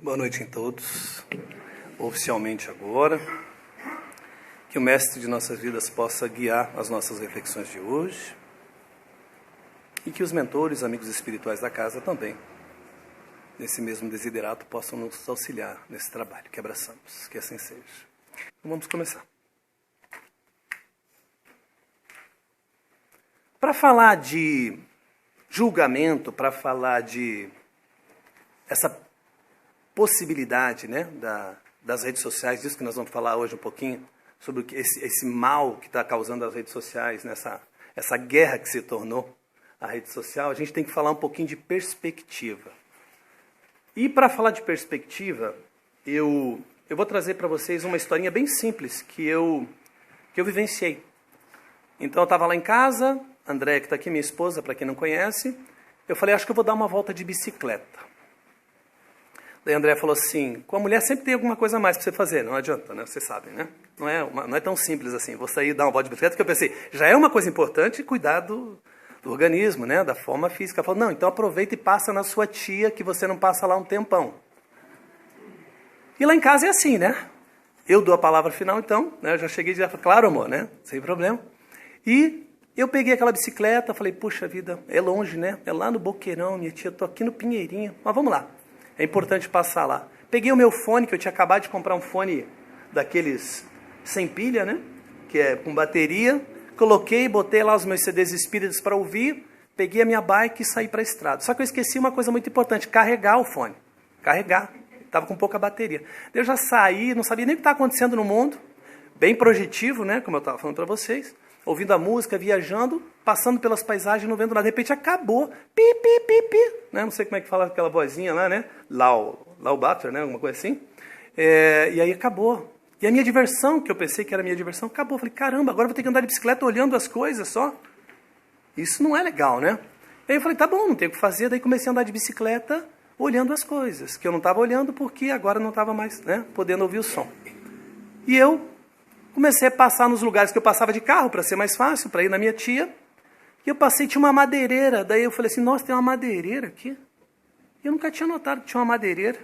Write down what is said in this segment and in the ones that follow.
Boa noite a todos, oficialmente agora. Que o Mestre de nossas vidas possa guiar as nossas reflexões de hoje e que os mentores, amigos espirituais da casa também, nesse mesmo desiderato, possam nos auxiliar nesse trabalho que abraçamos, que assim seja. Então vamos começar. Para falar de julgamento, para falar de essa possibilidade, né, das redes sociais, disso que nós vamos falar hoje um pouquinho, sobre esse mal que está causando as redes sociais, essa guerra que se tornou a rede social, a gente tem que falar um pouquinho de perspectiva. E para falar de perspectiva, eu vou trazer para vocês uma historinha bem simples que eu vivenciei. Então eu estava lá em casa, Andréia, que está aqui, minha esposa, para quem não conhece, eu falei, acho que eu vou dar uma volta de bicicleta. Daí a Andréia falou assim, com a mulher sempre tem alguma coisa a mais para você fazer, não adianta, né? Vocês sabem, né? Não é tão simples assim, vou sair e dar uma volta de bicicleta, porque eu pensei, já é uma coisa importante cuidar do organismo, né? Da forma física. Ela falou, não, então aproveita e passa na sua tia, que você não passa lá um tempão. E lá em casa é assim, né? Eu dou a palavra final, então, né? Eu já cheguei e já falei, claro, amor, né? Sem problema. E eu peguei aquela bicicleta, falei, puxa vida, é longe, né? É lá no Boqueirão, minha tia, tô aqui no Pinheirinho, mas vamos lá. É importante passar lá. Peguei o meu fone, que eu tinha acabado de comprar um fone daqueles sem pilha, né? Que é com bateria. Coloquei, botei lá os meus CDs espíritas para ouvir. Peguei a minha bike e saí para a estrada. Só que eu esqueci uma coisa muito importante, carregar o fone. Carregar. Estava com pouca bateria. Eu já saí, não sabia nem o que estava acontecendo no mundo. Bem projetivo, né? Como eu estava falando para vocês. Ouvindo a música, viajando, passando pelas paisagens, não vendo nada. De repente acabou. Pi, pi, pi, pi. Né? Não sei como é que fala aquela vozinha lá, né? Lau Butler, né? Alguma coisa assim. E aí acabou. E a minha diversão, que eu pensei que era a minha diversão, acabou. Falei, caramba, agora eu vou ter que andar de bicicleta olhando as coisas só. Isso não é legal, né? Aí eu falei, tá bom, não tem o que fazer. Daí comecei a andar de bicicleta olhando as coisas. Que eu não estava olhando porque agora não estava mais, né, podendo ouvir o som. E eu comecei a passar nos lugares que eu passava de carro, para ser mais fácil, para ir na minha tia. E eu passei, tinha uma madeireira. Daí eu falei assim, nossa, tem uma madeireira aqui? Eu nunca tinha notado que tinha uma madeireira.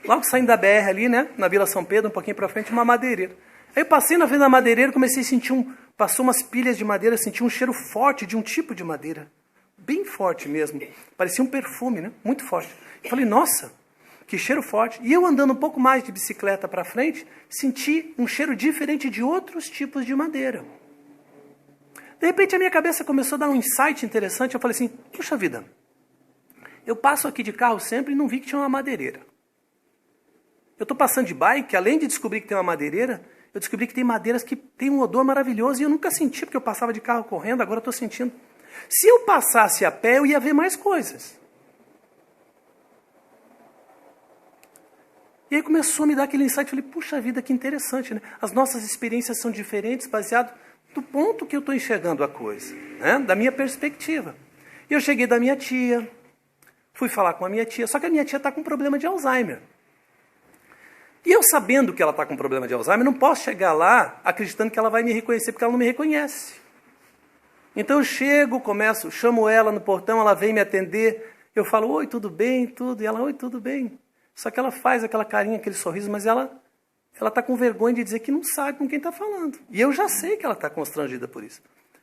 Logo saindo da BR ali, né, na Vila São Pedro, um pouquinho para frente, uma madeireira. Aí eu passei na frente da madeireira, comecei a sentir passou umas pilhas de madeira, senti um cheiro forte de um tipo de madeira. Bem forte mesmo. Parecia um perfume, né, muito forte. Eu falei, nossa, que cheiro forte. E eu andando um pouco mais de bicicleta para frente, senti um cheiro diferente de outros tipos de madeira. De repente a minha cabeça começou a dar um insight interessante. Eu falei assim, puxa vida, eu passo aqui de carro sempre e não vi que tinha uma madeireira. Eu estou passando de bike, além de descobrir que tem uma madeireira, eu descobri que tem madeiras que tem um odor maravilhoso e eu nunca senti, porque eu passava de carro correndo, agora eu estou sentindo. Se eu passasse a pé, eu ia ver mais coisas. E aí começou a me dar aquele insight, eu falei, puxa vida, que interessante, né? As nossas experiências são diferentes, baseado do ponto que eu estou enxergando a coisa, né? Da minha perspectiva. E eu cheguei da minha tia, fui falar com a minha tia, só que a minha tia está com problema de Alzheimer. E eu sabendo que ela está com problema de Alzheimer, não posso chegar lá acreditando que ela vai me reconhecer, porque ela não me reconhece. Então eu chego, chamo ela no portão, ela vem me atender, eu falo, oi, tudo bem, tudo, e ela, oi, tudo bem. Só que ela faz aquela carinha, aquele sorriso, mas ela está com vergonha de dizer que não sabe com quem está falando. E eu já sei que ela está constrangida por isso.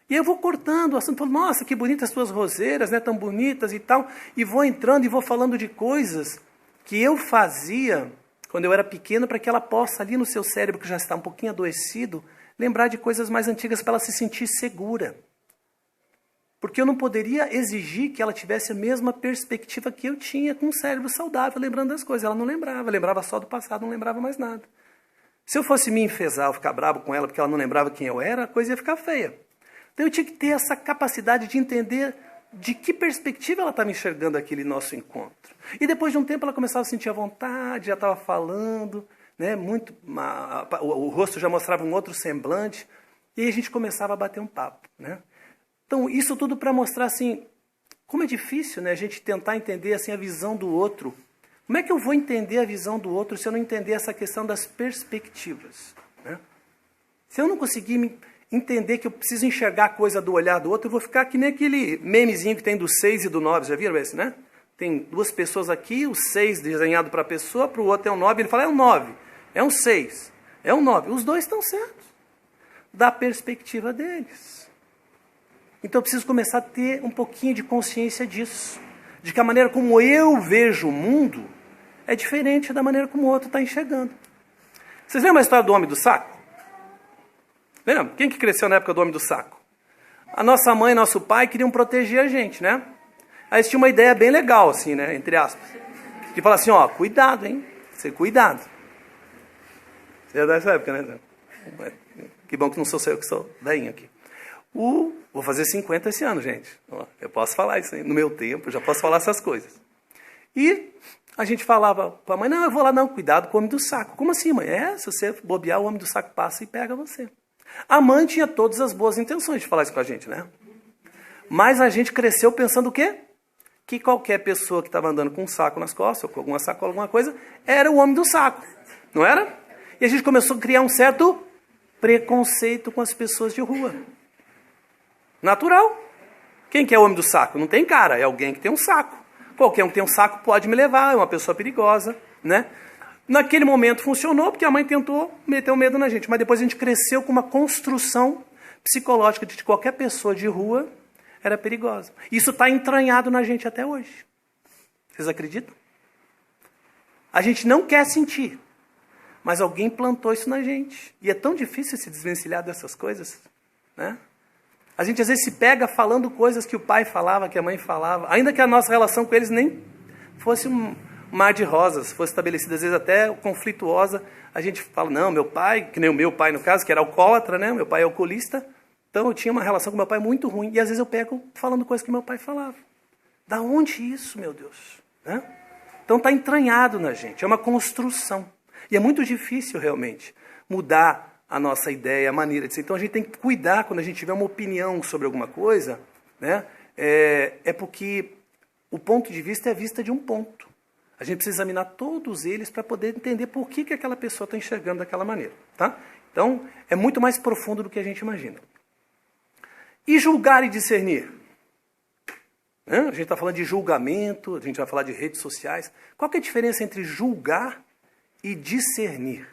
E eu vou cortando o assunto, falo, nossa, que bonitas as suas roseiras, né, tão bonitas e tal. E vou entrando e vou falando de coisas que eu fazia quando eu era pequeno, para que ela possa, ali no seu cérebro, que já está um pouquinho adoecido, lembrar de coisas mais antigas para ela se sentir segura. Porque eu não poderia exigir que ela tivesse a mesma perspectiva que eu tinha com um cérebro saudável, lembrando das coisas. Ela não lembrava só do passado, não lembrava mais nada. Se eu fosse me enfesar ou ficar bravo com ela porque ela não lembrava quem eu era, a coisa ia ficar feia. Então eu tinha que ter essa capacidade de entender de que perspectiva ela estava enxergando aquele nosso encontro. E depois de um tempo ela começava a sentir a vontade, já estava falando, né, o rosto já mostrava um outro semblante, e aí a gente começava a bater um papo, né? Então, isso tudo para mostrar assim, como é difícil, né, a gente tentar entender assim, a visão do outro. Como é que eu vou entender a visão do outro se eu não entender essa questão das perspectivas, né? Se eu não conseguir entender que eu preciso enxergar a coisa do olhar do outro, eu vou ficar que nem aquele memezinho que tem do 6 e do 9, já viram esse, né? tem 2 pessoas aqui, o 6 desenhado para a pessoa, para o outro é um 9, ele fala, é um 9, é um 6, é um 9. Os dois estão certos, da perspectiva deles. Então eu preciso começar a ter um pouquinho de consciência disso, de que a maneira como eu vejo o mundo é diferente da maneira como o outro está enxergando. Vocês lembram a história do homem do saco? Lembra? Quem que cresceu na época do homem do saco? A nossa mãe e nosso pai queriam proteger a gente, né? Aí eles tinham uma ideia bem legal, assim, né? Entre aspas. De falar assim, ó, cuidado, hein? Você cuidado. Você é dessa época, né? Que bom que não sou eu que sou dainho aqui. Vou fazer 50 esse ano, gente. Eu posso falar isso aí. No meu tempo, eu já posso falar essas coisas. E a gente falava para a mãe, não, eu vou lá, não, cuidado com o homem do saco. Como assim, mãe? Se você bobear, o homem do saco passa e pega você. A mãe tinha todas as boas intenções de falar isso com a gente, né? Mas a gente cresceu pensando o quê? Que qualquer pessoa que estava andando com um saco nas costas, ou com alguma sacola, alguma coisa, era o homem do saco. Não era? E a gente começou a criar um certo preconceito com as pessoas de rua. Natural. Quem que é o homem do saco? Não tem cara, é alguém que tem um saco. Qualquer um que tem um saco pode me levar, é uma pessoa perigosa, né? Naquele momento funcionou, porque a mãe tentou meter o medo na gente. Mas depois a gente cresceu com uma construção psicológica de que qualquer pessoa de rua era perigosa. Isso está entranhado na gente até hoje. Vocês acreditam? A gente não quer sentir, mas alguém plantou isso na gente. E é tão difícil se desvencilhar dessas coisas, né? A gente às vezes se pega falando coisas que o pai falava, que a mãe falava, ainda que a nossa relação com eles nem fosse um mar de rosas, fosse estabelecida às vezes até conflituosa. A gente fala, não, meu pai, que nem o meu pai no caso, que era alcoólatra, né? Meu pai é alcoolista, então eu tinha uma relação com meu pai muito ruim. E às vezes eu pego falando coisas que meu pai falava. Da onde isso, meu Deus? Né? Então está entranhado na gente, é uma construção. E é muito difícil realmente mudar a nossa ideia, a maneira de ser. Então a gente tem que cuidar quando a gente tiver uma opinião sobre alguma coisa, né? É porque o ponto de vista é a vista de um ponto. A gente precisa examinar todos eles para poder entender por que aquela pessoa está enxergando daquela maneira. Tá? Então é muito mais profundo do que a gente imagina. E julgar e discernir? A gente está falando de julgamento, a gente vai falar de redes sociais. Qual que é a diferença entre julgar e discernir?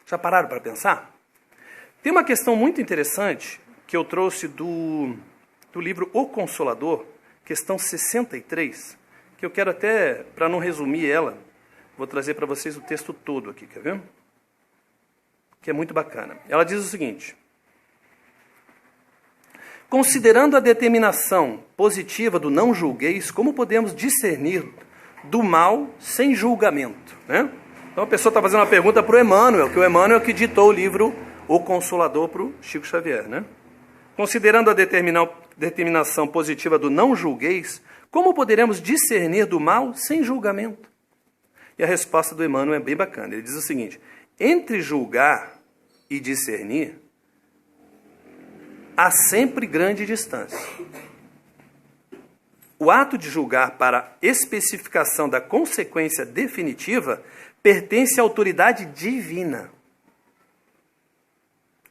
Já pararam para pensar? Tem uma questão muito interessante que eu trouxe do livro O Consolador, questão 63, que eu quero até, para não resumir ela, vou trazer para vocês o texto todo aqui, quer ver? Que é muito bacana. Ela diz o seguinte: considerando a determinação positiva do não julgueis, como podemos discernir do mal sem julgamento, né? Então a pessoa está fazendo uma pergunta para o Emmanuel, que o Emmanuel que ditou o livro O Consolador para o Chico Xavier, né? Considerando a determinação positiva do não julgueis, como poderemos discernir do mal sem julgamento? E a resposta do Emmanuel é bem bacana. Ele diz o seguinte: entre julgar e discernir, há sempre grande distância. O ato de julgar para especificação da consequência definitiva pertence à autoridade divina.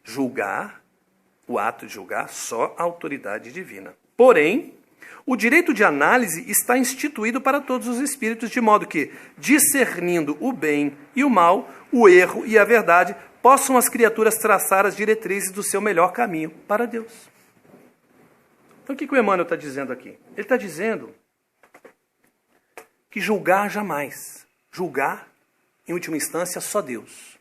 Julgar, o ato de julgar, só a autoridade divina. Porém, o direito de análise está instituído para todos os espíritos, de modo que, discernindo o bem e o mal, o erro e a verdade, possam as criaturas traçar as diretrizes do seu melhor caminho para Deus. Então o que o Emmanuel está dizendo aqui? Ele está dizendo que julgar jamais. Julgar, em última instância, só Deus.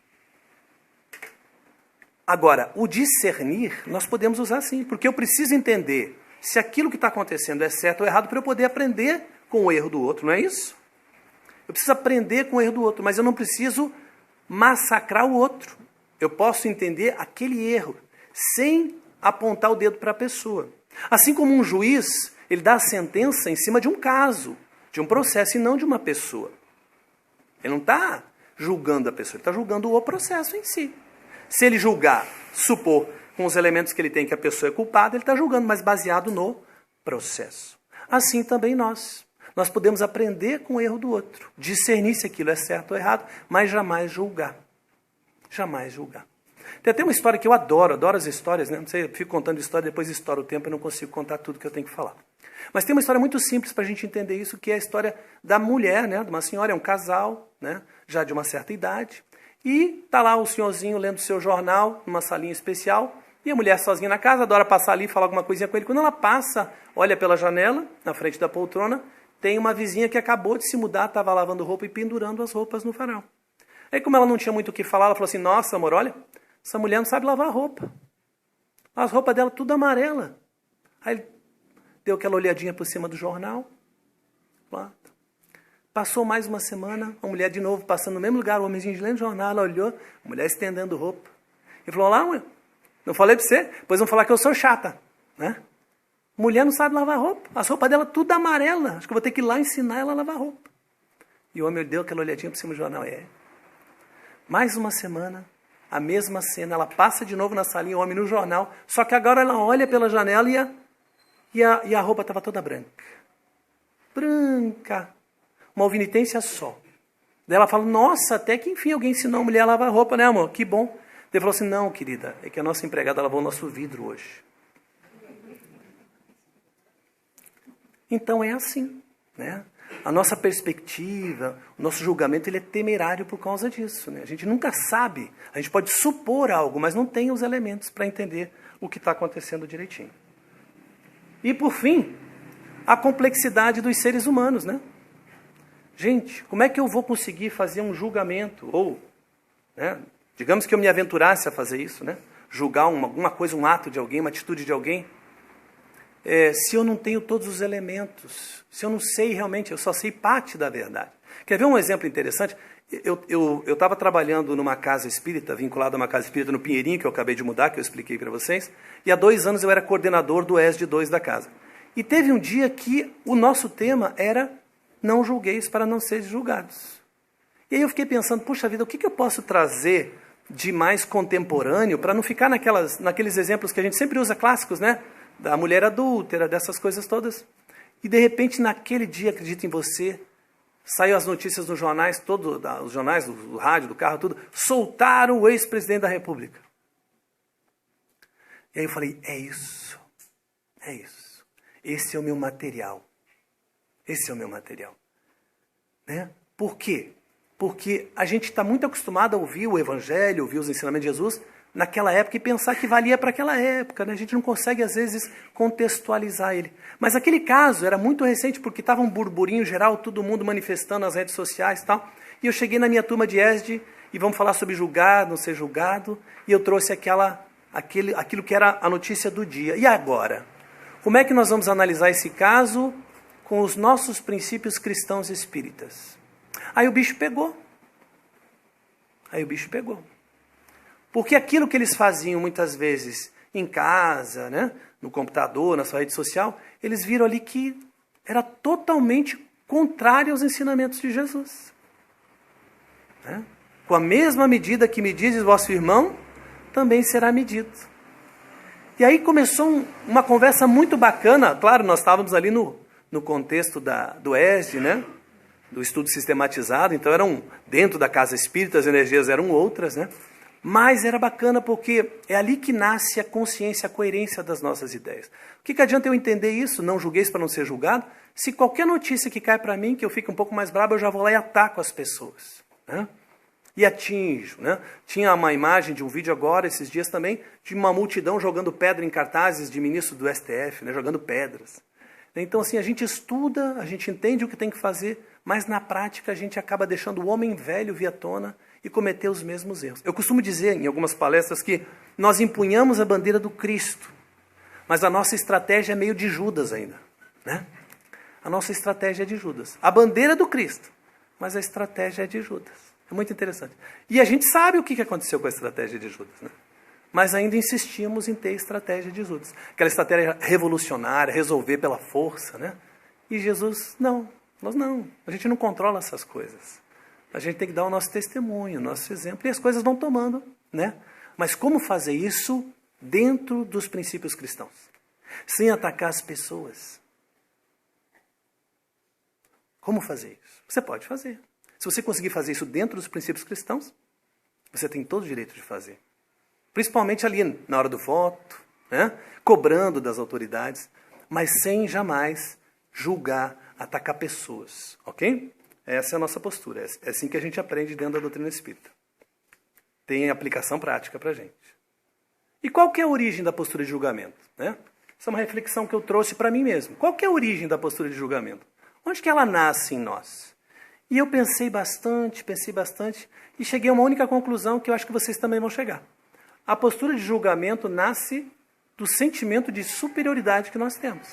Agora, o discernir, nós podemos usar sim, porque eu preciso entender se aquilo que está acontecendo é certo ou errado para eu poder aprender com o erro do outro, não é isso? Eu preciso aprender com o erro do outro, mas eu não preciso massacrar o outro. Eu posso entender aquele erro sem apontar o dedo para a pessoa. Assim como um juiz, ele dá a sentença em cima de um caso, de um processo e não de uma pessoa. Ele não está julgando a pessoa, ele está julgando o processo em si. Se ele julgar, supor, com os elementos que ele tem que a pessoa é culpada, ele está julgando, mas baseado no processo. Assim também nós. Nós podemos aprender com o erro do outro, discernir se aquilo é certo ou errado, mas jamais julgar. Jamais julgar. Tem até uma história que eu adoro as histórias, né? Não sei, eu fico contando história, depois estoura o tempo e não consigo contar tudo que eu tenho que falar. Mas tem uma história muito simples para a gente entender isso, que é a história da mulher, né, de uma senhora, é um casal, né, já de uma certa idade, e está lá o senhorzinho lendo seu jornal, numa salinha especial, e a mulher sozinha na casa, adora passar ali e falar alguma coisinha com ele. Quando ela passa, olha pela janela, na frente da poltrona, tem uma vizinha que acabou de se mudar, estava lavando roupa e pendurando as roupas no varal. Aí, como ela não tinha muito o que falar, ela falou assim, nossa, amor, olha, essa mulher não sabe lavar roupa. As roupas dela tudo amarela. Aí ele deu aquela olhadinha por cima do jornal. Lá. Passou mais uma semana, a mulher de novo passando no mesmo lugar, o homenzinho lendo o jornal, ela olhou, a mulher estendendo roupa. Ele falou, lá, ué, não falei pra você? Depois vão falar que eu sou chata. Né? Mulher não sabe lavar roupa. As roupas dela tudo amarela. Acho que eu vou ter que ir lá ensinar ela a lavar roupa. E o homem deu aquela olhadinha por cima do jornal. Mais uma semana, a mesma cena, ela passa de novo na salinha, o homem no jornal, só que agora ela olha pela janela e a roupa estava toda branca. Branca. Uma alvinitência só. Daí ela fala, nossa, até que enfim alguém ensinou a mulher a lavar roupa, né, amor? Que bom. Ele falou assim, não, querida, é que a nossa empregada lavou o nosso vidro hoje. Então é assim, né? A nossa perspectiva, o nosso julgamento, ele é temerário por causa disso, né? A gente nunca sabe, a gente pode supor algo, mas não tem os elementos para entender o que está acontecendo direitinho. E por fim, a complexidade dos seres humanos, né? Gente, como é que eu vou conseguir fazer um julgamento? Ou, né, digamos que eu me aventurasse a fazer isso, né? Julgar alguma coisa, um ato de alguém, uma atitude de alguém. Se eu não tenho todos os elementos, se eu não sei realmente, eu só sei parte da verdade. Quer ver um exemplo interessante? Eu estava trabalhando numa casa espírita, vinculado a uma casa espírita no Pinheirinho, que eu acabei de mudar, que eu expliquei para vocês, e há 2 anos eu era coordenador do ESD 2 da casa. E teve um dia que o nosso tema era não julgueis para não seres julgados. E aí eu fiquei pensando, puxa vida, o que eu posso trazer de mais contemporâneo para não ficar naqueles exemplos que a gente sempre usa clássicos, né? Da mulher adúltera, dessas coisas todas. E de repente, naquele dia, acredita em você, saiu as notícias nos jornais, os jornais, do rádio, do carro, tudo, soltaram o ex-presidente da República. E aí eu falei, é isso. Esse é o meu material. Esse é o meu material. Né? Por quê? Porque a gente está muito acostumado a ouvir o Evangelho, ouvir os ensinamentos de Jesus, naquela época e pensar que valia para aquela época. Né? A gente não consegue, às vezes, contextualizar ele. Mas aquele caso era muito recente, porque estava um burburinho geral, todo mundo manifestando nas redes sociais e tal. E eu cheguei na minha turma de ESD, e vamos falar sobre julgar, não ser julgado, e eu trouxe aquilo que era a notícia do dia. E agora? Como é que nós vamos analisar esse caso com os nossos princípios cristãos espíritas? Aí o bicho pegou. Porque aquilo que eles faziam muitas vezes em casa, né, no computador, na sua rede social, eles viram ali que era totalmente contrário aos ensinamentos de Jesus. Né? Com a mesma medida que medides vosso irmão, também será medido. E aí começou uma conversa muito bacana. Claro, nós estávamos ali no contexto do ESD, né? Do estudo sistematizado, então dentro da casa espírita, as energias eram outras, né? Mas era bacana porque é ali que nasce a consciência, a coerência das nossas ideias. O que adianta eu entender isso? Não julgueis para não ser julgado. Se qualquer notícia que cai para mim, que eu fico um pouco mais bravo, eu já vou lá e ataco as pessoas. Né? E atinjo. Né? Tinha uma imagem de um vídeo agora, esses dias também, de uma multidão jogando pedra em cartazes de ministro do STF, né? Jogando pedras. Então, assim, a gente estuda, a gente entende o que tem que fazer, mas na prática a gente acaba deixando o homem velho vir à tona e cometer os mesmos erros. Eu costumo dizer em algumas palestras que nós empunhamos a bandeira do Cristo, mas a nossa estratégia é meio de Judas ainda. Né? A nossa estratégia é de Judas. A bandeira é do Cristo, mas a estratégia é de Judas. É muito interessante. E a gente sabe o que aconteceu com a estratégia de Judas. Né? Mas ainda insistimos em ter a estratégia de Judas. Aquela estratégia revolucionária, resolver pela força. Né? E Jesus, não. Nós não. A gente não controla essas coisas. A gente tem que dar o nosso testemunho, o nosso exemplo, e as coisas vão tomando, né? Mas como fazer isso dentro dos princípios cristãos? Sem atacar as pessoas. Como fazer isso? Você pode fazer. Se você conseguir fazer isso dentro dos princípios cristãos, você tem todo o direito de fazer. Principalmente ali na hora do voto, né? Cobrando das autoridades. mas sem jamais julgar, atacar pessoas, ok? Essa é a nossa postura, é assim que a gente aprende dentro da doutrina espírita. Tem aplicação prática para a gente. E qual que é a origem da postura de julgamento? Né? Essa é uma reflexão que eu trouxe para mim mesmo. Qual que é a origem da postura de julgamento? Onde que ela nasce em nós? E eu pensei bastante, e cheguei a uma única conclusão que eu acho que vocês também vão chegar. A postura de julgamento nasce do sentimento de superioridade que nós temos.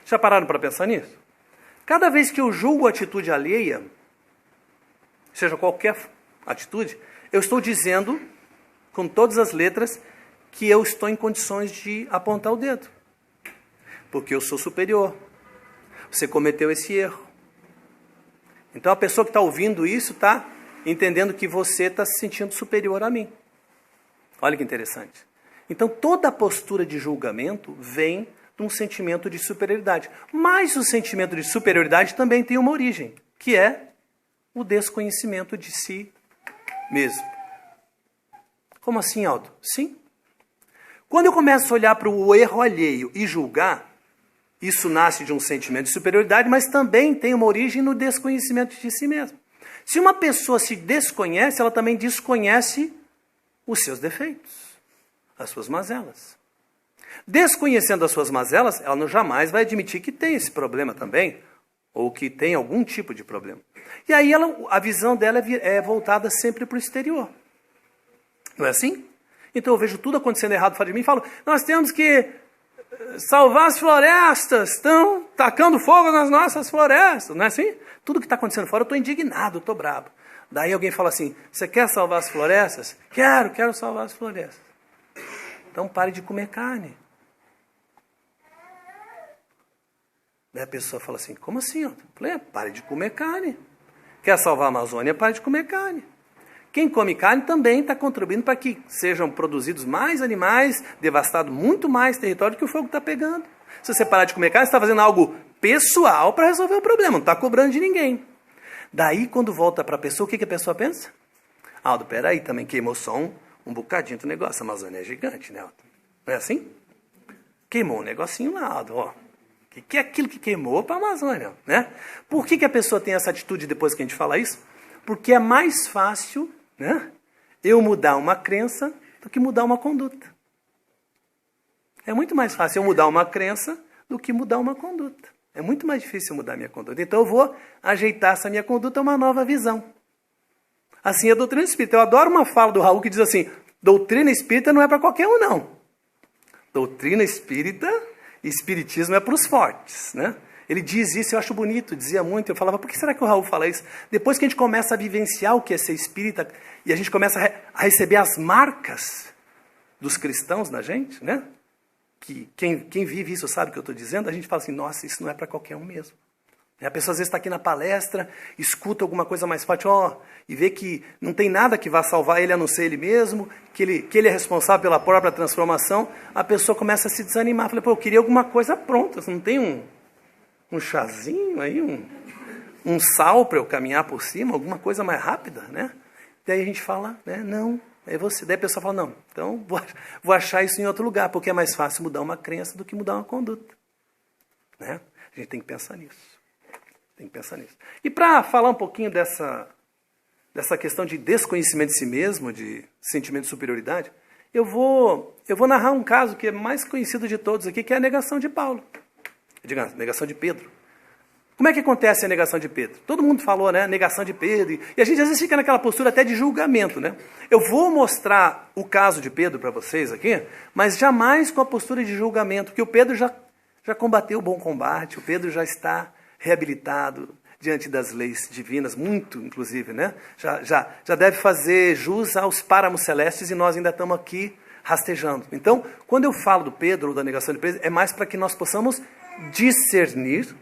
Já pararam para pensar nisso? Cada vez que eu julgo a atitude alheia, seja qualquer atitude, eu estou dizendo, com todas as letras, que eu estou em condições de apontar o dedo. Porque eu sou superior. Você cometeu esse erro. Então a pessoa que está ouvindo isso está entendendo que você está se sentindo superior a mim. Olha que interessante. Então toda a postura de julgamento vem de um sentimento de superioridade. Mas o sentimento de superioridade também tem uma origem, que é o desconhecimento de si mesmo. Como assim, Aldo? Sim. Quando eu começo a olhar para o erro alheio e julgar, isso nasce de um sentimento de superioridade, mas também tem uma origem no desconhecimento de si mesmo. Se uma pessoa se desconhece, ela também desconhece os seus defeitos, as suas mazelas. Desconhecendo as suas mazelas, ela não jamais vai admitir que tem esse problema também, ou que tem algum tipo de problema. E aí a visão dela é voltada sempre para o exterior. Não é assim? Então eu vejo tudo acontecendo errado fora de mim e falo, nós temos que salvar as florestas, estão tacando fogo nas nossas florestas, não é assim? Tudo que está acontecendo fora, eu estou indignado, eu estou bravo. Daí alguém fala assim, você quer salvar as florestas? Quero salvar as florestas. Então pare de comer carne. Daí a pessoa fala assim, como assim? Eu falei, pare de comer carne. Quer salvar a Amazônia? Pare de comer carne. Quem come carne também está contribuindo para que sejam produzidos mais animais, devastado muito mais território que o fogo está pegando. Se você parar de comer carne, você está fazendo algo pessoal para resolver o problema, não está cobrando de ninguém. Daí, quando volta para a pessoa, o que a pessoa pensa? Aldo, peraí, também queimou só um bocadinho do negócio. A Amazônia é gigante, né, Aldo? Não é assim? Queimou um negocinho lá, Aldo, ó. O que é aquilo que queimou para a Amazônia, né? Por que a pessoa tem essa atitude depois que a gente fala isso? Porque é mais fácil, né, eu mudar uma crença do que mudar uma conduta. É muito mais fácil eu mudar uma crença do que mudar uma conduta. É muito mais difícil mudar a minha conduta. Então eu vou ajeitar essa minha conduta a uma nova visão. Assim é a doutrina espírita. Eu adoro uma fala do Raul que diz assim, doutrina espírita não é para qualquer um, não. Doutrina espírita, espiritismo é para os fortes, né? Ele diz isso, eu acho bonito, dizia muito. Eu falava, por que será que o Raul fala isso? Depois que a gente começa a vivenciar o que é ser espírita e a gente começa a receber as marcas dos cristãos na gente, né? Que quem vive isso sabe o que eu estou dizendo, a gente fala assim, nossa, isso não é para qualquer um mesmo. E a pessoa às vezes está aqui na palestra, escuta alguma coisa mais forte, e vê que não tem nada que vá salvar ele a não ser ele mesmo, que ele é responsável pela própria transformação, a pessoa começa a se desanimar. Fala, eu queria alguma coisa pronta, você não tem um chazinho aí, um sal para eu caminhar por cima, alguma coisa mais rápida, né? Daí a gente fala, né, não, é você. Daí a pessoa fala, não, então vou achar isso em outro lugar, porque é mais fácil mudar uma crença do que mudar uma conduta. Né? A gente tem que pensar nisso. Tem que pensar nisso. E para falar um pouquinho dessa questão de desconhecimento de si mesmo, de sentimento de superioridade, eu vou narrar um caso que é mais conhecido de todos aqui, que é a negação de Paulo. Diga, negação de Pedro. Como é que acontece a negação de Pedro? Todo mundo falou, né? Negação de Pedro. E a gente às vezes fica naquela postura até de julgamento, né? Eu vou mostrar o caso de Pedro para vocês aqui, mas jamais com a postura de julgamento, porque o Pedro já combateu o bom combate, o Pedro já está reabilitado diante das leis divinas, muito, inclusive, né? Já deve fazer jus aos páramos celestes e nós ainda estamos aqui rastejando. Então, quando eu falo do Pedro, ou da negação de Pedro, é mais para que nós possamos discernir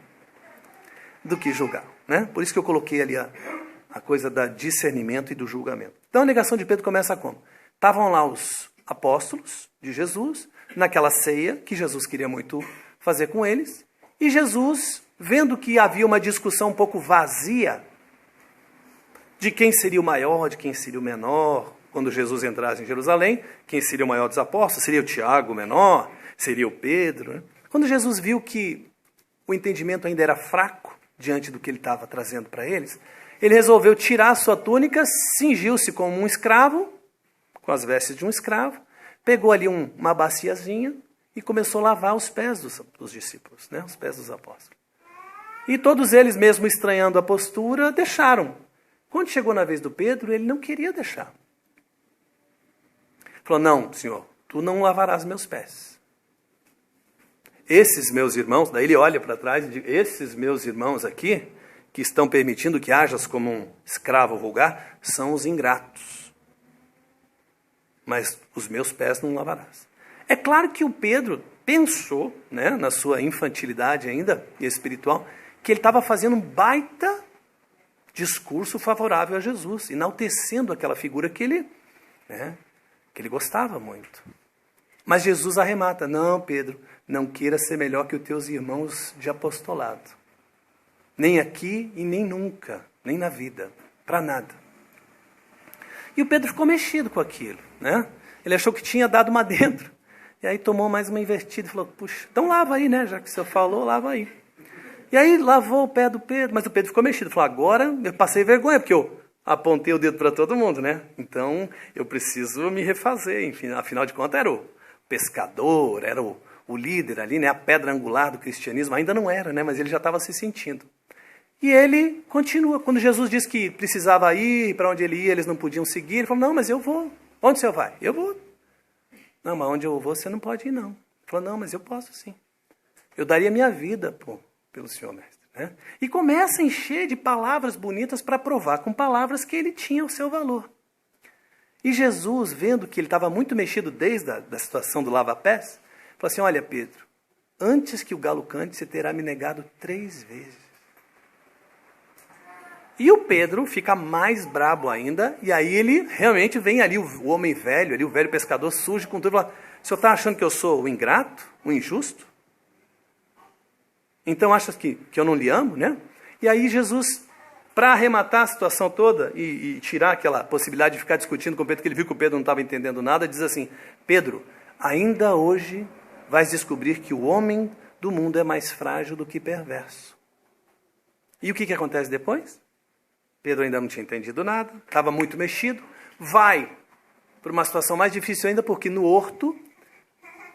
do que julgar, né? Por isso que eu coloquei ali a coisa da discernimento e do julgamento. Então a negação de Pedro começa como? Estavam lá os apóstolos de Jesus, naquela ceia que Jesus queria muito fazer com eles, e Jesus, vendo que havia uma discussão um pouco vazia de quem seria o maior, de quem seria o menor, quando Jesus entrasse em Jerusalém, quem seria o maior dos apóstolos, seria o Tiago o menor, seria o Pedro, né? Quando Jesus viu que o entendimento ainda era fraco diante do que ele estava trazendo para eles, ele resolveu tirar a sua túnica, cingiu-se como um escravo, com as vestes de um escravo, pegou ali uma baciazinha e começou a lavar os pés dos discípulos, né? Os pés dos apóstolos. E todos eles, mesmo estranhando a postura, deixaram. Quando chegou na vez do Pedro, ele não queria deixar. Falou, não, Senhor, tu não lavarás meus pés. Esses meus irmãos, daí ele olha para trás e diz, esses meus irmãos aqui, que estão permitindo que hajas como um escravo vulgar, são os ingratos. Mas os meus pés não lavarás. É claro que o Pedro pensou, né, na sua infantilidade ainda, espiritual, que ele estava fazendo um baita discurso favorável a Jesus, enaltecendo aquela figura que ele gostava muito. Mas Jesus arremata, não, Pedro, não queira ser melhor que os teus irmãos de apostolado. Nem aqui e nem nunca, nem na vida, para nada. E o Pedro ficou mexido com aquilo, né? Ele achou que tinha dado uma dentro. E aí tomou mais uma invertida e falou, puxa, então lava aí, né? Já que o senhor falou, lava aí. E aí lavou o pé do Pedro, mas o Pedro ficou mexido. Falou, agora eu passei vergonha, porque eu apontei o dedo para todo mundo, né? Então eu preciso me refazer. Enfim, afinal de contas era o pescador, era o líder ali, né? A pedra angular do cristianismo. Ainda não era, né? Mas ele já estava se sentindo. E ele continua. Quando Jesus disse que precisava ir, para onde ele ia, eles não podiam seguir. Ele falou, não, mas eu vou. Onde o senhor vai? Eu vou. Não, mas onde eu vou, você não pode ir, não. Ele falou, não, mas eu posso sim. Eu daria minha vida pelo senhor, mestre. Né? E começa a encher de palavras bonitas para provar com palavras que ele tinha o seu valor. E Jesus, vendo que ele estava muito mexido desde a situação do lava-pés, falou assim, olha, Pedro, antes que o galo cante, você terá me negado 3 vezes. E o Pedro fica mais brabo ainda, e aí ele realmente vem ali, o homem velho, ali, o velho pescador, surge com tudo e fala, o senhor está achando que eu sou o ingrato, o injusto? Então acha que eu não lhe amo, né? E aí Jesus, para arrematar a situação toda e tirar aquela possibilidade de ficar discutindo com o Pedro, que ele viu que o Pedro não estava entendendo nada, diz assim, Pedro, ainda hoje vais descobrir que o homem do mundo é mais frágil do que perverso. E o que acontece depois? Pedro ainda não tinha entendido nada, estava muito mexido, vai para uma situação mais difícil ainda, porque no horto,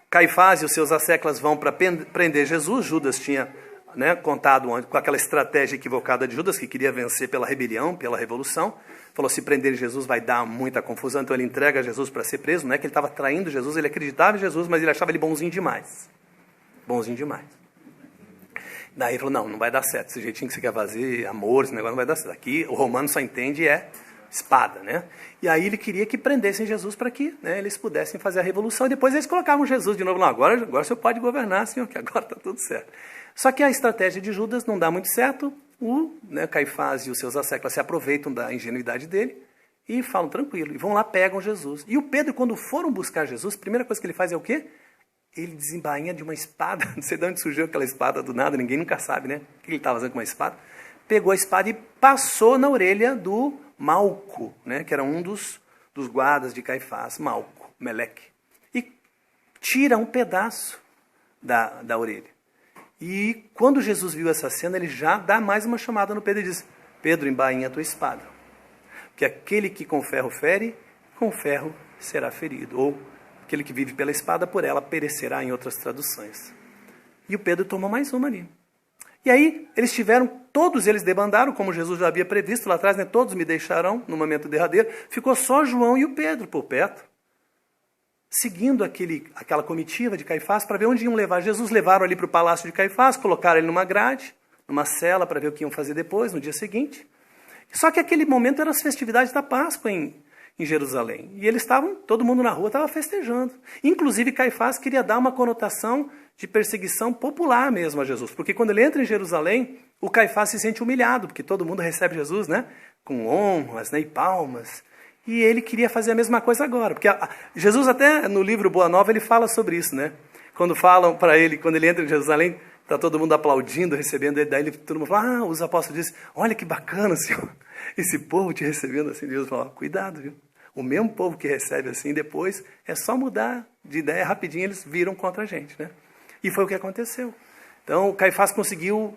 Caifás e os seus asseclas vão para prender Jesus. Judas tinha, né, contado com aquela estratégia equivocada de Judas, que queria vencer pela rebelião, pela revolução. Falou, se prender Jesus vai dar muita confusão, então ele entrega Jesus para ser preso. Não é que ele estava traindo Jesus, ele acreditava em Jesus, mas ele achava ele bonzinho demais. Bonzinho demais. Daí ele falou, não vai dar certo, esse jeitinho que você quer fazer, amor, esse negócio não vai dar certo. Aqui o romano só entende espada, né? E aí ele queria que prendessem Jesus para que, né, eles pudessem fazer a revolução. E depois eles colocavam Jesus de novo lá. Agora o senhor pode governar, senhor, que agora está tudo certo. Só que a estratégia de Judas não dá muito certo. Caifás e os seus asseclas se aproveitam da ingenuidade dele e falam tranquilo. E vão lá, pegam Jesus. E o Pedro, quando foram buscar Jesus, a primeira coisa que ele faz é o quê? Ele desembainha de uma espada. Não sei de onde surgiu aquela espada do nada, ninguém nunca sabe, né? O que ele estava fazendo com uma espada? Pegou a espada e passou na orelha do Malco, né? Que era um dos guardas de Caifás, Malco, Meleque. E tira um pedaço da orelha. E quando Jesus viu essa cena, ele já dá mais uma chamada no Pedro e diz, Pedro, embainha a tua espada. Porque aquele que com ferro fere, com ferro será ferido. Ou aquele que vive pela espada, por ela perecerá, em outras traduções. E o Pedro tomou mais uma ali. E aí, todos eles debandaram, como Jesus já havia previsto lá atrás, né? Todos me deixarão no momento derradeiro. Ficou só João e o Pedro por perto, seguindo aquela comitiva de Caifás para ver onde iam levar Jesus. Levaram ali para o palácio de Caifás, colocaram ele numa grade, numa cela, para ver o que iam fazer depois, no dia seguinte. Só que aquele momento eram as festividades da Páscoa em Jerusalém. E eles todo mundo na rua estava festejando. Inclusive Caifás queria dar uma conotação de perseguição popular mesmo a Jesus. Porque quando ele entra em Jerusalém, o Caifás se sente humilhado, porque todo mundo recebe Jesus, né, com honras, né, e palmas. E ele queria fazer a mesma coisa agora. Porque Jesus até no livro Boa Nova ele fala sobre isso, né? Quando falam para ele, quando ele entra em Jerusalém, está todo mundo aplaudindo, recebendo ele, daí todo mundo fala, os apóstolos dizem, olha que bacana, Senhor, esse povo te recebendo assim. Jesus fala, cuidado, viu? O mesmo povo que recebe assim, depois é só mudar de ideia rapidinho, eles viram contra a gente, né? E foi o que aconteceu. Então, Caifás conseguiu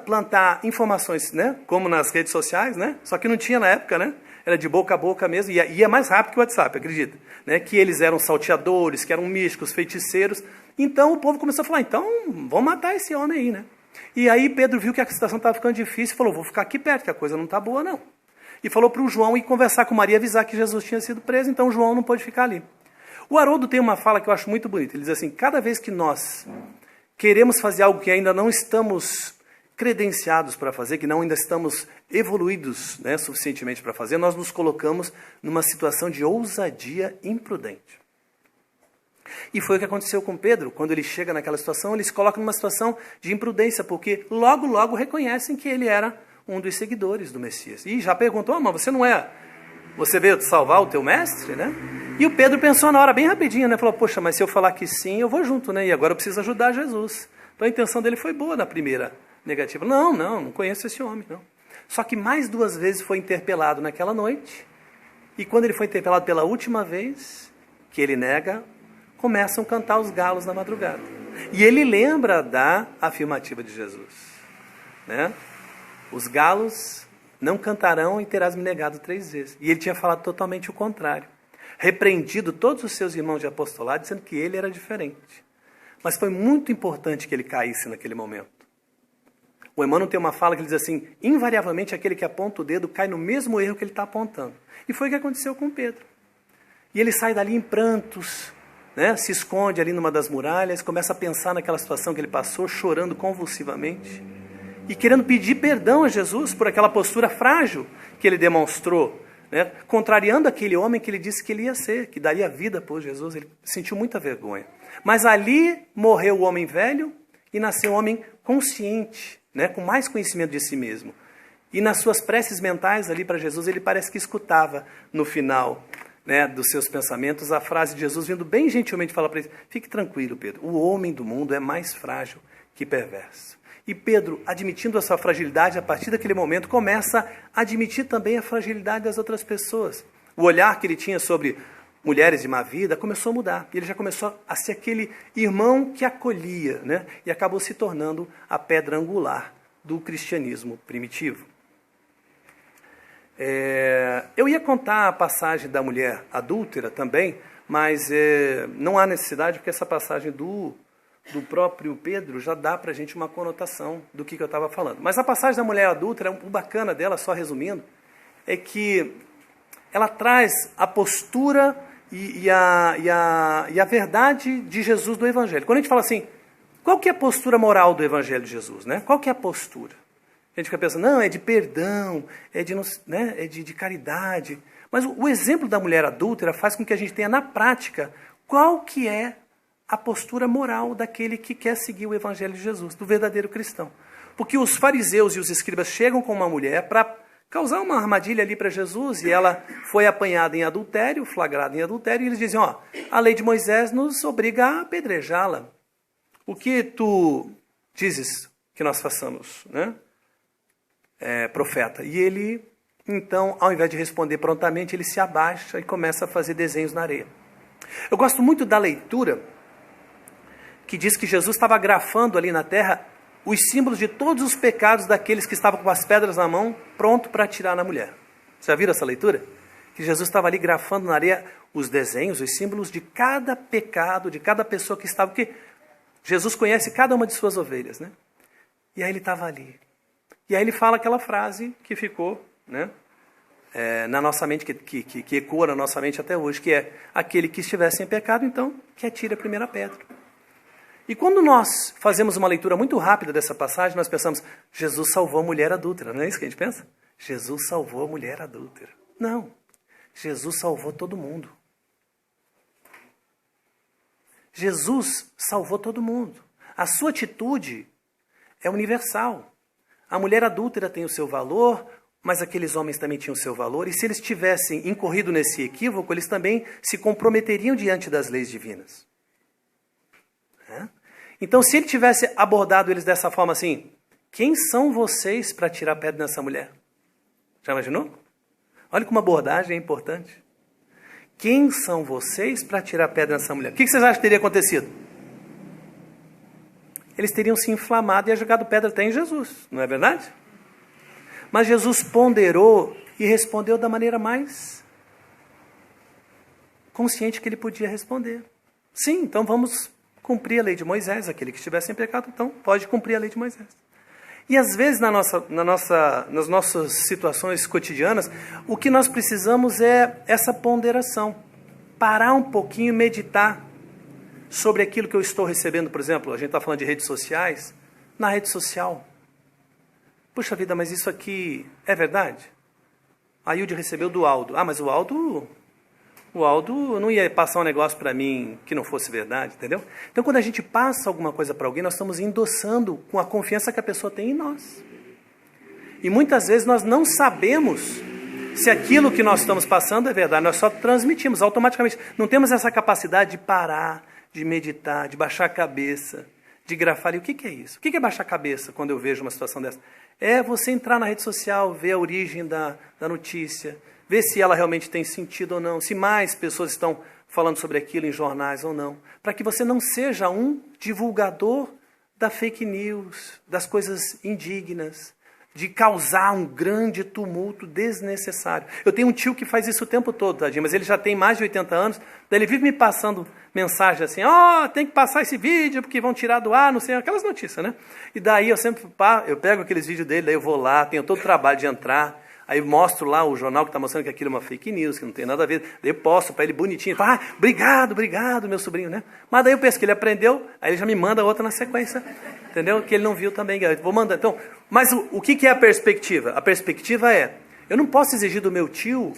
plantar informações, né? Como nas redes sociais, né? Só que não tinha na época, né? Era de boca a boca mesmo, e ia mais rápido que o WhatsApp, acredita? Né? Que eles eram salteadores, que eram místicos, feiticeiros. Então o povo começou a falar, então vamos matar esse homem aí, né? E aí Pedro viu que a situação estava ficando difícil e falou, vou ficar aqui perto, que a coisa não está boa não. E falou para o João ir conversar com Maria, avisar que Jesus tinha sido preso, então João não pôde ficar ali. O Haroldo tem uma fala que eu acho muito bonita, ele diz assim, cada vez que nós queremos fazer algo que ainda não estamos credenciados para fazer, que não ainda estamos evoluídos, né, suficientemente para fazer, nós nos colocamos numa situação de ousadia imprudente. E foi o que aconteceu com Pedro, quando ele chega naquela situação, ele se coloca numa situação de imprudência, porque logo reconhecem que ele era um dos seguidores do Messias. E já perguntou, mas você não é, você veio salvar o teu mestre, né? E o Pedro pensou na hora bem rapidinho, né? Falou, poxa, mas se eu falar que sim, eu vou junto, né? E agora eu preciso ajudar Jesus. Então a intenção dele foi boa na primeira negativa. Não conheço esse homem, não. Só que mais 2 vezes foi interpelado naquela noite, e quando ele foi interpelado pela última vez, que ele nega, começam a cantar os galos na madrugada. E ele lembra da afirmativa de Jesus, né? Os galos não cantarão e terás me negado 3 vezes. E ele tinha falado totalmente o contrário. Repreendido todos os seus irmãos de apostolado, dizendo que ele era diferente. Mas foi muito importante que ele caísse naquele momento. O Emmanuel tem uma fala que ele diz assim, invariavelmente aquele que aponta o dedo cai no mesmo erro que ele está apontando. E foi o que aconteceu com Pedro. E ele sai dali em prantos, né? Se esconde ali numa das muralhas, começa a pensar naquela situação que ele passou, chorando convulsivamente, e querendo pedir perdão a Jesus por aquela postura frágil que ele demonstrou, né? Contrariando aquele homem que ele disse que ele ia ser, que daria vida por Jesus. Ele sentiu muita vergonha. Mas ali morreu o homem velho e nasceu um homem consciente, né? Com mais conhecimento de si mesmo. E nas suas preces mentais ali para Jesus, ele parece que escutava no final, né, dos seus pensamentos a frase de Jesus vindo bem gentilmente falar para ele, fique tranquilo, Pedro, o homem do mundo é mais frágil que perverso. E Pedro, admitindo a sua fragilidade, a partir daquele momento, começa a admitir também a fragilidade das outras pessoas. O olhar que ele tinha sobre mulheres de má vida começou a mudar. E ele já começou a ser aquele irmão que acolhia, né? E acabou se tornando a pedra angular do cristianismo primitivo. Eu ia contar a passagem da mulher adúltera também, mas não há necessidade, porque essa passagem do próprio Pedro já dá para a gente uma conotação do que eu estava falando. Mas a passagem da mulher adúltera, o bacana dela, só resumindo, é que ela traz a postura e a verdade de Jesus do Evangelho. Quando a gente fala assim, qual que é a postura moral do Evangelho de Jesus, né? Qual que é a postura? A gente fica pensando, não, é de perdão, é de caridade. Mas o exemplo da mulher adúltera faz com que a gente tenha na prática qual que é a postura moral daquele que quer seguir o Evangelho de Jesus, do verdadeiro cristão. Porque os fariseus e os escribas chegam com uma mulher para causar uma armadilha ali para Jesus, e ela foi apanhada em adultério, flagrada em adultério, e eles dizem, a lei de Moisés nos obriga a apedrejá-la. O que tu dizes que nós façamos, né? Profeta. E ele, então, ao invés de responder prontamente, ele se abaixa e começa a fazer desenhos na areia. Eu gosto muito da leitura que diz que Jesus estava grafando ali na terra os símbolos de todos os pecados daqueles que estavam com as pedras na mão, pronto para atirar na mulher. Você já viram essa leitura? Que Jesus estava ali grafando na areia os desenhos, os símbolos de cada pecado, de cada pessoa que estava, porque Jesus conhece cada uma de suas ovelhas, né? E aí ele estava ali. E aí ele fala aquela frase que ficou, né, na nossa mente, que ecoa na nossa mente até hoje, que é, aquele que estiver sem pecado, então, que atire a primeira pedra. E quando nós fazemos uma leitura muito rápida dessa passagem, nós pensamos, Jesus salvou a mulher adúltera, não é isso que a gente pensa? Jesus salvou a mulher adúltera. Não, Jesus salvou todo mundo. Jesus salvou todo mundo. A sua atitude é universal. A mulher adúltera tem o seu valor, mas aqueles homens também tinham o seu valor, e se eles tivessem incorrido nesse equívoco, eles também se comprometeriam diante das leis divinas. Então, se ele tivesse abordado eles dessa forma assim, quem são vocês para tirar pedra nessa mulher? Já imaginou? Olha como a abordagem é importante. Quem são vocês para tirar pedra nessa mulher? O que vocês acham que teria acontecido? eles teriam se inflamado e jogado pedra até em Jesus, não é verdade? Mas Jesus ponderou e respondeu da maneira mais consciente que ele podia responder. Sim, então vamos cumprir a lei de Moisés. Aquele que estiver sem pecado, então pode cumprir a lei de Moisés. E às vezes nas nossas situações cotidianas, o que nós precisamos é essa ponderação. Parar um pouquinho e meditar sobre aquilo que eu estou recebendo. Por exemplo, a gente está falando de redes sociais. Na rede social, puxa vida, mas isso aqui é verdade? A Hilde recebeu do Aldo. Ah, mas o Aldo não ia passar um negócio para mim que não fosse verdade, entendeu? Então, quando a gente passa alguma coisa para alguém, nós estamos endossando com a confiança que a pessoa tem em nós. E muitas vezes nós não sabemos se aquilo que nós estamos passando é verdade, nós só transmitimos automaticamente. Não temos essa capacidade de parar, de meditar, de baixar a cabeça, de grafar. E o que é isso? O que é baixar a cabeça quando eu vejo uma situação dessa? É você entrar na rede social, ver a origem da notícia, ver se ela realmente tem sentido ou não, se mais pessoas estão falando sobre aquilo em jornais ou não, para que você não seja um divulgador da fake news, das coisas indignas, de causar um grande tumulto desnecessário. Eu tenho um tio que faz isso o tempo todo, tadinho, mas ele já tem mais de 80 anos, daí ele vive me passando mensagem assim, tem que passar esse vídeo porque vão tirar do ar, não sei, aquelas notícias, né? E daí eu pego aqueles vídeos dele, daí eu vou lá, tenho todo o trabalho de entrar, aí mostro lá o jornal que está mostrando que aquilo é uma fake news, que não tem nada a ver. Daí eu posto para ele bonitinho. Falo, obrigado, meu sobrinho, né? Mas daí eu penso que ele aprendeu, aí ele já me manda outra na sequência, entendeu? Que ele não viu também. Vou mandar. Então, mas o que é a perspectiva? A perspectiva é, eu não posso exigir do meu tio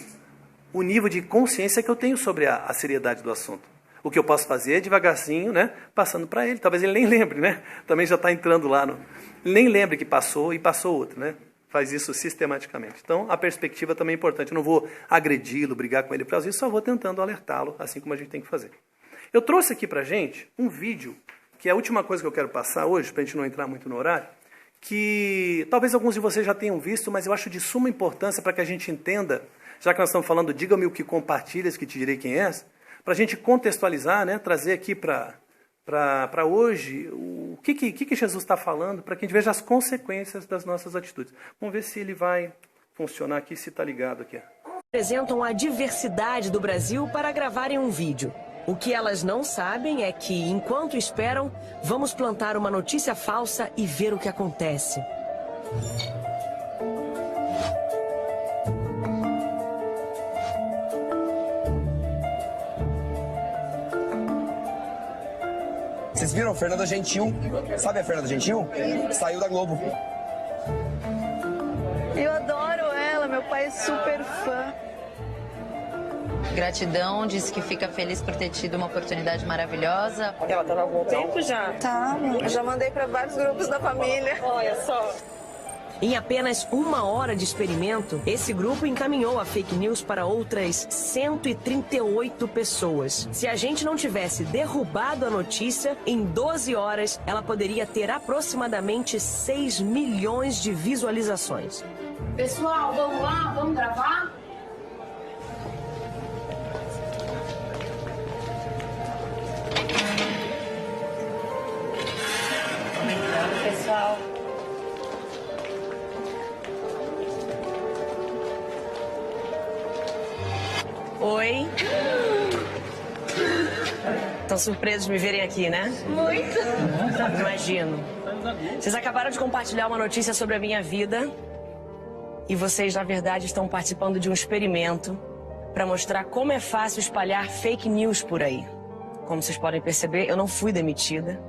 o nível de consciência que eu tenho sobre a seriedade do assunto. O que eu posso fazer é devagarzinho, né? Passando para ele. Talvez ele nem lembre, né? Também já está entrando lá. Ele nem lembre que passou e passou outro, né? Faz isso sistematicamente. Então, a perspectiva também é importante. Eu não vou agredi-lo, brigar com ele por causa disso, só vou tentando alertá-lo, assim como a gente tem que fazer. Eu trouxe aqui para a gente um vídeo, que é a última coisa que eu quero passar hoje, para a gente não entrar muito no horário, que talvez alguns de vocês já tenham visto, mas eu acho de suma importância para que a gente entenda, já que nós estamos falando, diga-me o que compartilhas, que te direi quem és, para a gente contextualizar, né, trazer aqui para hoje o que Jesus está falando, para que a gente veja as consequências das nossas atitudes. Vamos ver se ele vai funcionar aqui, se está ligado aqui. Apresentam a diversidade do Brasil para gravarem um vídeo. O que elas não sabem é que, enquanto esperam, vamos plantar uma notícia falsa e ver o que acontece. Vocês viram? Fernanda Gentil. Sabe a Fernanda Gentil? Saiu da Globo. Eu adoro ela, meu pai é super fã. Gratidão, disse que fica feliz por ter tido uma oportunidade maravilhosa. Ela tá há algum tempo já? Tá, eu já mandei para vários grupos da família. Olha só. Em apenas 1 hora de experimento, esse grupo encaminhou a fake news para outras 138 pessoas. Se a gente não tivesse derrubado a notícia, em 12 horas ela poderia ter aproximadamente 6 milhões de visualizações. Pessoal, vamos lá? Vamos gravar? Comentando, pessoal. Oi. Estão surpresos de me verem aqui, né? Muito. Imagino. Vocês acabaram de compartilhar uma notícia sobre a minha vida e vocês, na verdade, estão participando de um experimento para mostrar como é fácil espalhar fake news por aí. Como vocês podem perceber, eu não fui demitida.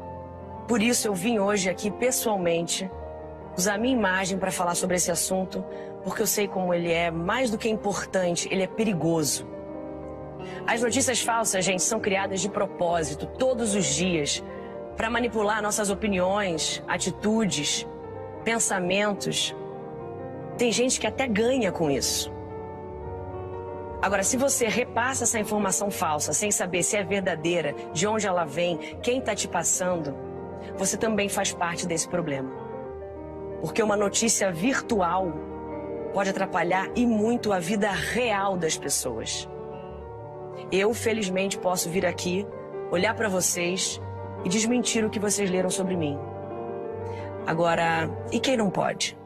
Por isso, eu vim hoje aqui pessoalmente usar minha imagem para falar sobre esse assunto, porque eu sei como ele é mais do que importante, ele é perigoso. As notícias falsas, gente, são criadas de propósito, todos os dias, para manipular nossas opiniões, atitudes, pensamentos. Tem gente que até ganha com isso. Agora, se você repassa essa informação falsa, sem saber se é verdadeira, de onde ela vem, quem está te passando, você também faz parte desse problema. Porque uma notícia virtual pode atrapalhar e muito a vida real das pessoas. Eu, felizmente, posso vir aqui, olhar para vocês e desmentir o que vocês leram sobre mim. Agora, e quem não pode?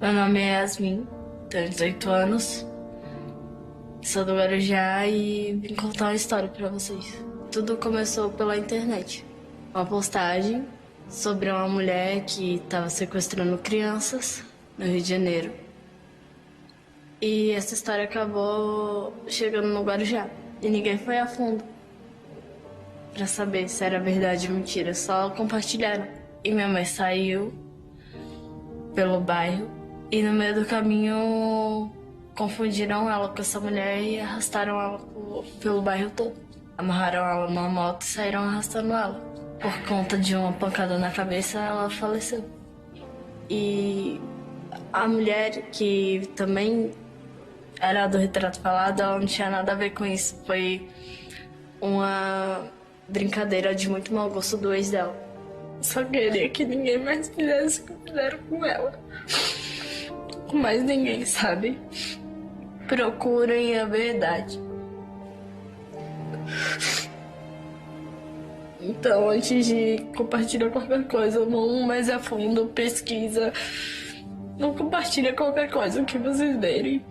Meu nome é Yasmin, tenho 18 anos, sou do Guarujá e vim contar uma história pra vocês. Tudo começou pela internet. Uma postagem sobre uma mulher que estava sequestrando crianças no Rio de Janeiro. E essa história acabou chegando no Guarujá. E ninguém foi a fundo pra saber se era verdade ou mentira, só compartilharam. E minha mãe saiu pelo bairro e no meio do caminho confundiram ela com essa mulher e arrastaram ela pelo bairro todo. Amarraram ela numa moto e saíram arrastando ela. Por conta de uma pancada na cabeça, ela faleceu. E a mulher, que também era do Retrato Falado, ela não tinha nada a ver com isso. Foi uma brincadeira de muito mau gosto do ex dela. Só queria que ninguém mais fizesse o que fizeram com ela. Com mais ninguém, sabe? Procurem a verdade. Então, antes de compartilhar qualquer coisa, vão mais a fundo, pesquisa. Não compartilha qualquer coisa que vocês verem.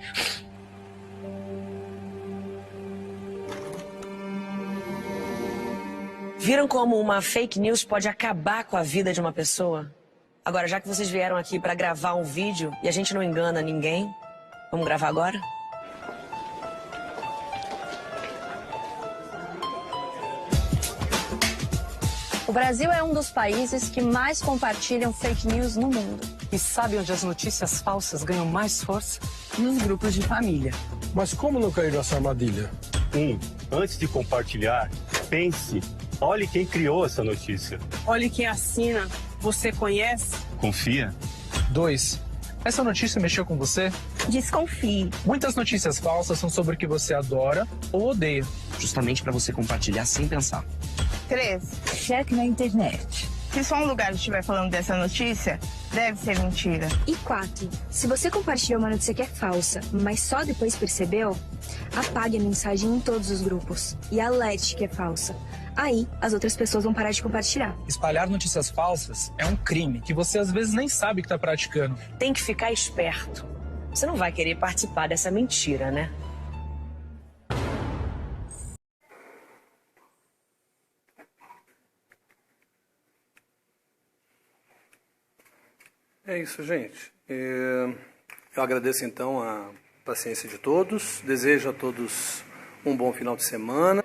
Viram como uma fake news pode acabar com a vida de uma pessoa? Agora, já que vocês vieram aqui para gravar um vídeo e a gente não engana ninguém, vamos gravar agora? O Brasil é um dos países que mais compartilham fake news no mundo. E sabe onde as notícias falsas ganham mais força? Nos grupos de família. Mas como não cair nessa armadilha? Antes de compartilhar, pense. Olhe quem criou essa notícia. Olhe quem assina. Você conhece? Confia. 2. Essa notícia mexeu com você? Desconfie. Muitas notícias falsas são sobre o que você adora ou odeia. Justamente para você compartilhar sem pensar. 3. Cheque na internet. Se só um lugar estiver falando dessa notícia, deve ser mentira. E 4. Se você compartilhou uma notícia que é falsa, mas só depois percebeu, apague a mensagem em todos os grupos e alerte que é falsa. Aí, as outras pessoas vão parar de compartilhar. Espalhar notícias falsas é um crime que você às vezes nem sabe que está praticando. Tem que ficar esperto. Você não vai querer participar dessa mentira, né? É isso, gente. Eu agradeço então a paciência de todos. Desejo a todos um bom final de semana.